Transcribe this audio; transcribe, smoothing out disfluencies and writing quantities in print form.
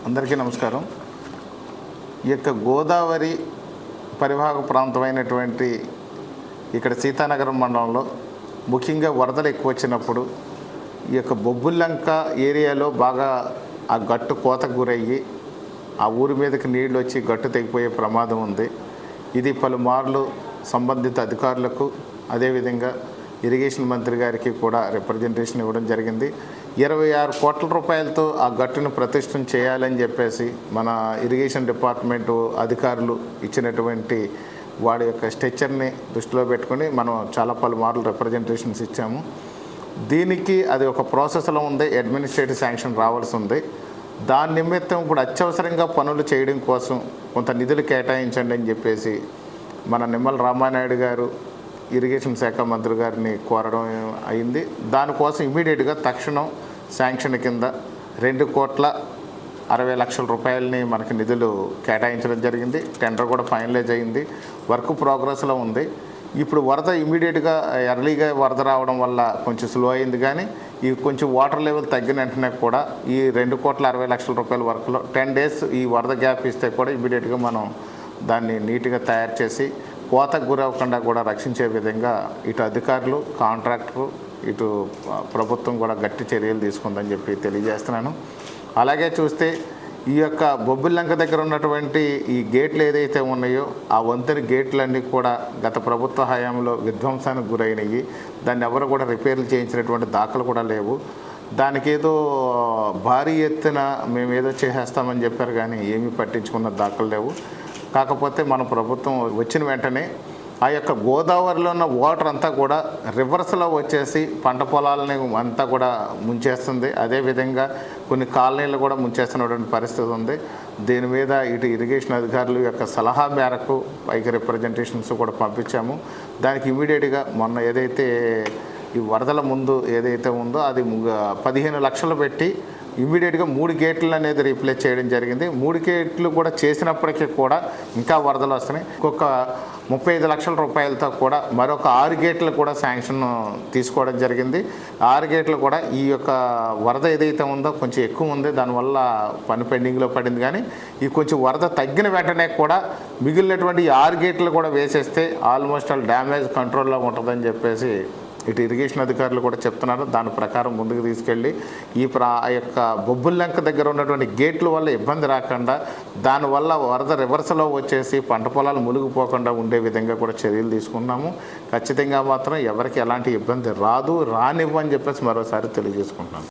అందరికీ నమస్కారం. ఈ యొక్క గోదావరి పరివాహక ప్రాంతమైనటువంటి ఇక్కడ సీతానగరం మండలంలో ముఖ్యంగా వరదలు ఎక్కువ వచ్చినప్పుడు ఈ యొక్క బొబ్బుల్లంక ఏరియాలో బాగా ఆ గట్టు కోతకు గురయ్యి ఆ ఊరి మీదకి నీళ్ళు వచ్చి గట్టు తెగిపోయే ప్రమాదం ఉంది. ఇది పలుమార్లు సంబంధిత అధికారులకు అదేవిధంగా ఇరిగేషన్ మంత్రి గారికి కూడా రిప్రజెంటేషన్ ఇవ్వడం జరిగింది. 26 కోట్ల రూపాయలతో ఆ గట్టును ప్రతిష్టం చేయాలని చెప్పేసి మన ఇరిగేషన్ డిపార్ట్మెంటు అధికారులు ఇచ్చినటువంటి వాడి యొక్క స్ట్రక్చర్ని దృష్టిలో పెట్టుకొని మనం చాలా పలుమార్లు రిప్రజెంటేషన్స్ ఇచ్చాము. దీనికి అది ఒక ప్రాసెస్లో ఉంది, అడ్మినిస్ట్రేటివ్ శాంక్షన్ రావాల్సి ఉంది. దాని నిమిత్తం ఇప్పుడు అత్యవసరంగా పనులు చేయడం కోసం కొంత నిధులు కేటాయించండి అని చెప్పేసి మన నిమ్మల రామానాయుడు గారు ఇరిగేషన్ శాఖ మంత్రి గారిని కోరడం అయింది. దానికోసం ఇమీడియట్గా తక్షణం శాంక్షన్ కింద 2,60,00,000 రూపాయలని మనకి నిధులు కేటాయించడం జరిగింది. టెండర్ కూడా ఫైనలైజ్ అయింది, వర్క్ ప్రోగ్రెస్లో ఉంది. ఇప్పుడు వరద ఇమీడియట్గా ఎర్లీగా వరద రావడం వల్ల కొంచెం స్లో అయింది, కానీ ఈ కొంచెం వాటర్ లెవెల్ తగ్గిన వెంటనే కూడా ఈ 2,60,00,000 రూపాయల వర్క్లో 10 days ఈ వరద గ్యాప్ ఇస్తే కూడా ఇమీడియట్గా మనం దాన్ని నీట్గా తయారు చేసి కోతకు గురవ్వకుండా కూడా రక్షించే విధంగా ఇటు అధికారులు, కాంట్రాక్టరు, ఇటు ప్రభుత్వం కూడా గట్టి చర్యలు తీసుకుందని చెప్పి తెలియజేస్తున్నాను. అలాగే చూస్తే ఈ యొక్క బొబ్బిల్లంక దగ్గర ఉన్నటువంటి ఈ గేట్లు ఏదైతే ఉన్నాయో ఆ వంతెన గేట్లన్నీ కూడా గత ప్రభుత్వ హయాంలో విధ్వంసానికి గురైనవి. దాన్ని ఎవరు కూడా రిపేర్లు చేయించినటువంటి దాఖలు కూడా లేవు. దానికి ఏదో భారీ ఎత్తున మేము ఏదో చేసేస్తామని చెప్పారు, కానీ ఏమీ పట్టించుకున్న దాఖలు లేవు. కాకపోతే మన ప్రభుత్వం వచ్చిన వెంటనే ఆ యొక్క గోదావరిలో ఉన్న వాటర్ అంతా కూడా రివర్స్లో వచ్చేసి పంట పొలాలని అంతా కూడా ముంచేస్తుంది. అదేవిధంగా కొన్ని కాలనీలు కూడా ముంచేస్తున్నటువంటి పరిస్థితి ఉంది. దీని మీద ఇటు ఇరిగేషన్ అధికారుల యొక్క సలహా మేరకు పైకి రిప్రజెంటేషన్స్ కూడా పంపించాము. దానికి ఇమీడియట్గా మొన్న ఏదైతే ఈ వరదల ముందు ఏదైతే ఉందో అది 15 లక్షలు పెట్టి ఇమీడియట్గా 3 గేట్లు అనేది రీప్లేస్ చేయడం జరిగింది. 3 గేట్లు కూడా చేసినప్పటికీ కూడా ఇంకా వరదలు వస్తున్నాయి. ఇంకొక 35 లక్షల రూపాయలతో కూడా మరొక 6 గేట్లు కూడా శాంక్షన్ తీసుకోవడం జరిగింది. 6 గేట్లు కూడా ఈ యొక్క వరద ఏదైతే ఉందో కొంచెం ఎక్కువ ఉంది, దానివల్ల పని పెండింగ్లో పడింది. కానీ ఈ కొంచెం వరద తగ్గిన వెంటనే కూడా మిగిలినటువంటి 6 గేట్లు కూడా వేసేస్తే ఆల్మోస్ట్ ఆల్ డ్యామేజ్ కంట్రోల్లో ఉంటుందని చెప్పేసి ఇటు ఇరిగేషన్ అధికారులు కూడా చెప్తున్నారు. దాని ప్రకారం ముందుకు తీసుకెళ్ళి ఈ యొక్క బొబ్బుల్లంక దగ్గర ఉన్నటువంటి గేట్ల వల్ల ఇబ్బంది రాకుండా, దానివల్ల వరద రివర్స్లో వచ్చేసి పంట పొలాలు మునిగిపోకుండా ఉండే విధంగా కూడా చర్యలు తీసుకున్నాము. ఖచ్చితంగా మాత్రం ఎవరికి ఎలాంటి ఇబ్బంది రానివ్వని చెప్పేసి మరోసారి తెలియజేసుకుంటున్నాను.